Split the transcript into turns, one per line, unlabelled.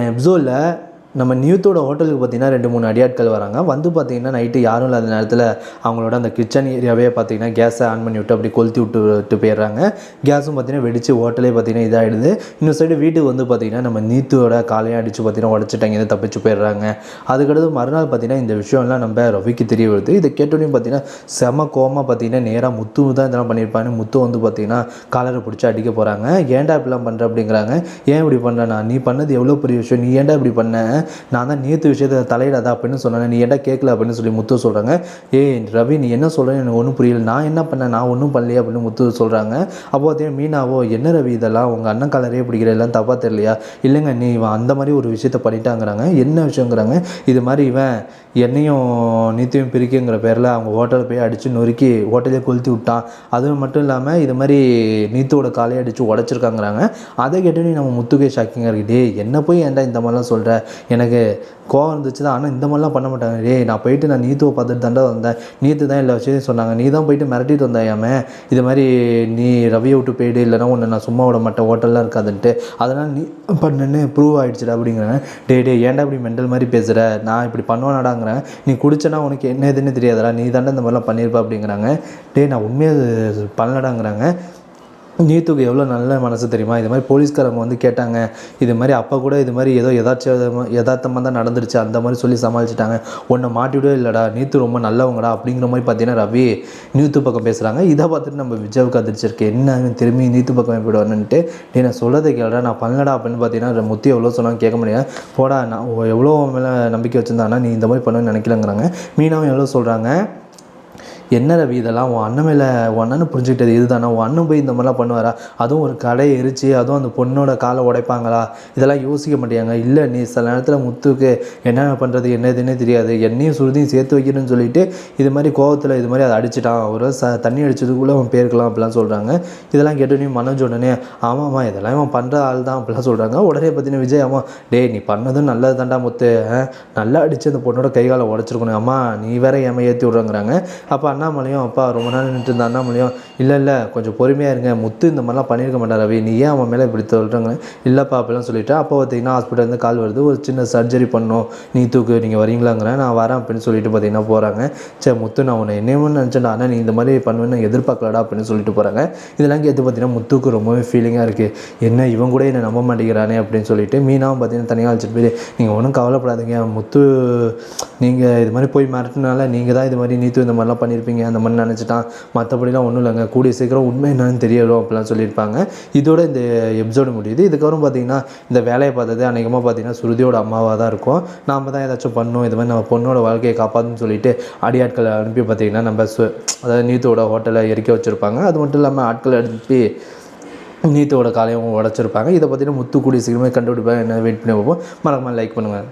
எபிசோடில் நம்ம நியூத்தோட ஹோட்டலுக்கு பார்த்திங்கன்னா 2-3 அடியாட்கள் வராங்க. வந்து பார்த்திங்கன்னா நைட்டு யாரும் இல்லாத நேரத்தில் அவங்களோட அந்த கிச்சன் ஏரியாவே பார்த்திங்கன்னா கேஸை ஆன் பண்ணி விட்டு அப்படி கொளுத்தி விட்டு போயிடுறாங்க. கேஸும் பார்த்திங்கன்னா வெடித்து ஹோட்டலே பார்த்திங்கன்னா இதாகிடுது. இன்னொரு சைடு வீட்டுக்கு வந்து பார்த்திங்கன்னா நம்ம நீத்தோட காலையும் அடித்து பார்த்திங்கன்னா உடச்சிட்டாங்க, இதை தப்பிச்சு போயிடுறாங்க. அதுக்கடுத்து மறுநாள் பார்த்திங்கன்னா இந்த விஷயம்லாம் நம்ம ரவிக்கு தெரிய வருது. இதை கேட்டோன்னே பார்த்திங்கன்னா செம கோவமாக பார்த்திங்கன்னா நேராக முத்து தான் இதெல்லாம் பண்ணியிருப்பாங்க. முத்து வந்து பார்த்திங்கன்னா காலரை பிடிச்சி அடிக்க போகிறாங்க. ஏன்டா இப்படிலாம் பண்ணுற அப்படிங்கிறாங்க. ஏன் இப்படி பண்ணுறேண்ணா, நீ பண்ணது எவ்வளோ பெரிய விஷயம், நீ ஏன்டா இப்படி பண்ண, நான் தான் நேற்று விஷயத்தை தலையிடாதா அப்படின்னு சொன்னேன், நீ ஏன்டா கேட்கல அப்படின்னு சொல்லி முத்து சொல்கிறாங்க. ரவி நீ என்ன சொல்கிறேன்னு எனக்கு ஒன்றும் புரியல, நான் என்ன பண்ணேன், நான் ஒன்றும் பண்ணலையே அப்படின்னு முத்து சொல்கிறாங்க. அப்போ பார்த்தீங்கன்னா மீனாவோ என்ன ரவி இதெல்லாம் உங்கள் அண்ணன் கலரே பிடிக்கிற எல்லாம் தப்பாக தெரியலையா, இல்லைங்க நீ இவன் அந்த மாதிரி ஒரு விஷயத்தை பண்ணிட்டாங்கிறாங்க. என்ன விஷயங்கிறாங்க. இது மாதிரி இவன் என்னையும் நீத்தையும் பிரிக்குங்கிற பேரில் அவங்க ஹோட்டலில் போய் அடித்து நொறுக்கி ஹோட்டலே கொளுத்தி விட்டான். அது மட்டும் இல்லாமல் இது மாதிரி நீத்தோட காலையை அடித்து உடச்சிருக்காங்கிறாங்க. அதை கேட்டோன்னே நம்ம முத்துக்கே ஷாக்கிங்காக இருக்குது. என்ன போய் ஏன்டா இந்த மாதிரிலாம் சொல்கிற, எனக்கு கோவம் இருந்துச்சு தான், ஆனால் இந்த மாதிரிலாம் பண்ண மாட்டாங்க. நான் போயிட்டு நான் நீத்துவை பார்த்துட்டு தாண்டா வந்தேன், நீத்து தான் எல்லா விஷயத்தையும் சொன்னாங்க, நீ தான் போயிட்டு மிரட்டிட்டு வந்தாயாமே, இது மாதிரி நீ ரவியை விட்டு போயிடு, இல்லைனா ஒன்று நான் சும்மா விட மாட்டேன், ஹோட்டல்லாம் இருக்காதுன்ட்டு, அதனால் நீ பண்ணுன்னு ப்ரூவ் ஆகிடுச்சுடா அப்படிங்கிறேன். ஏன்டா இப்படி மெண்டல் மாதிரி பேசுகிற, நான் இப்படி பண்ணுவேனாடாங்கிறேன், நீ குடிச்சனா உனக்கு என்ன எதுன்னு தெரியாதடா, நீ தாண்டா இந்த மாதிரிலாம் பண்ணியிருப்பா அப்படிங்கிறாங்க. நான் உண்மையாக பண்ணலடாங்கிறாங்க. நீத்துக்கு எவ்வளோ நல்ல மனசு தெரியுமா. இது மாதிரி போலீஸ்காரங்க வந்து கேட்டாங்க, இது மாதிரி அப்போ கூட இது மாதிரி ஏதோ யதார்த்தமாக தான் நடந்துருச்சு அந்த மாதிரி சொல்லி சமாளிச்சிட்டாங்க, உன்னை மாட்டிவிடவே இல்லைடா, நீத்து ரொம்ப நல்லவங்கடா அப்படிங்கிற மாதிரி பார்த்தீங்கன்னா ரவி நீத்து பக்கம் பேசுகிறாங்க. இதை பார்த்துட்டு நம்ம விஜய்வுக்கு அதிர்ச்சிருக்கு, என்ன திரும்பி நீத்து பக்கம் போய்டுவானுன்ட்டு. நான் சொல்லதை கேளுடா, நான் பண்ணலடா அப்படின்னு பார்த்தீங்கன்னா முத்தி எவ்வளோ சொன்னாலும் கேட்க முடியாது, போடா நான் எவ்வளோ மேலே நம்பிக்கை வச்சுருந்தானா நீ இந்த மாதிரி பண்ணுன்னு நினைக்கலங்கிறாங்க. மீனாவும் எவ்வளோ சொல்கிறாங்க, என்ன ரவி இதெல்லாம் உன் அண்ணன் மேலே உன் அண்ணனை புரிஞ்சுக்கிட்டது இதுதானா, உன் அண்ணன் போய் இந்த மாதிரிலாம் பண்ணுவாரா, அதுவும் ஒரு கடை எரிச்சு அதுவும் அந்த பொண்ணோட காலை உடைப்பாங்களா, இதெல்லாம் யோசிக்க மாட்டியாங்க. இல்லை நீ சில நேரத்தில் முத்துக்கு என்ன பண்ணுறது என்ன இதுன்னே தெரியாது, என்னையும் சுருதியும் சேர்த்து வைக்கணும்னு சொல்லிட்டு இது மாதிரி கோவத்தில் இது மாதிரி அதை அடிச்சிட்டான், ஒரு தண்ணி அடிச்சதுக்குள்ளே அவன் பேருக்கலாம் அப்படிலாம் சொல்கிறாங்க. இதெல்லாம் கேட்டோன்னே மனோஜ் உடனே ஆமாம்மா இதெல்லாம் அவன் பண்ணுற ஆள் தான் அப்படிலாம் சொல்கிறாங்க. உடனே பார்த்தீங்கன்னா விஜய் அம்மா நீ பண்ணதும் நல்லது தாண்டா முத்து, நல்லா அடித்து அந்த பொண்ணோட கைகாலை உடச்சிருக்கணும், அம்மா நீ வேற ஏமா ஏற்றி விட்றங்கிறாங்க. அப்போ அண்ணாமலையும் அப்பா ரொம்ப நாள் நின்றுட்டு இருந்த அண்ணாமலையும் இல்லை கொஞ்சம் பொறுமையாக இருங்க, முத்து இந்த மாதிரிலாம் பண்ணியிருக்க மாட்டார் ரவி, நீ ஏன் அவன் மேலே இப்படி சொல்கிறாங்க, இல்லைப்பா அப்படிலாம் சொல்லிவிட்டு அப்போ பார்த்தீங்கன்னா ஹாஸ்பிட்டலேருந்து கால் வருது, ஒரு சின்ன சர்ஜரி பண்ணணும், நீத்துக்கு நீங்கள் வரீங்களாங்கிறேன், நான் வரேன் அப்படின்னு சொல்லிட்டு பார்த்தீங்கன்னா போகிறாங்க. சரி முத்து நான் உன்னை என்னமோ நினச்சேன்டா, ஆனால் நீ இந்த மாதிரி பண்ணுவேன்னு எதிர்பார்க்கலடா அப்படின்னு சொல்லிட்டு போகிறாங்க. இதெல்லாம் கேட்டு பார்த்தீங்கன்னா முத்துக்கு ரொம்பவே ஃபீலிங்காக இருக்குது, என்ன இவன் கூட என்னை நம்ப மாட்டேங்கிறானே அப்படின்னு சொல்லிட்டு மீனாவும் பார்த்தீங்கன்னா தனியாக அழைச்சிட்டு போய் நீங்கள் ஒன்றும் கவலைப்படாதீங்க முத்து, நீங்கள் இது மாதிரி போய் மிரட்டினால நீங்கள் தான் இது மாதிரி நீத்து இந்த மாதிரிலாம் பண்ணியிருப்பீங்க அந்த மாதிரி நினச்சிட்டான், மற்றபடிலாம் ஒன்றும் இல்லைங்க, கூடிய சீக்கிரம் உண்மை என்னன்னு தெரியலும் அப்படிலாம் சொல்லியிருப்பாங்க. இதோட இந்த எபிசோடு முடியுது. இதுக்கப்புறம் பார்த்திங்கன்னா இந்த வேலையை பார்த்தது அநேகமாக பார்த்திங்கன்னா சுருதியோட அம்மாவாக தான் இருக்கும். நாம் தான் ஏதாச்சும் பண்ணோம், இது மாதிரி நம்ம பொண்ணோட வாழ்க்கையை காப்பாற்றுன்னு சொல்லிட்டு அடியாட்களை அனுப்பி பார்த்திங்கன்னா நம்ம அதாவது நீத்தோட ஹோட்டலை எரிக்க வச்சுருப்பாங்க. அது மட்டும் இல்லாமல் ஆட்களை அனுப்பி நீத்தோட காலையும் உடச்சிருப்பாங்க. இதை பார்த்திங்கன்னா முத்து கூடிய சீக்கிரமே கண்டுபிடிப்பாங்க. என்ன வெயிட் பண்ணி பார்ப்போம். மறக்காம லைக் பண்ணுங்கள்.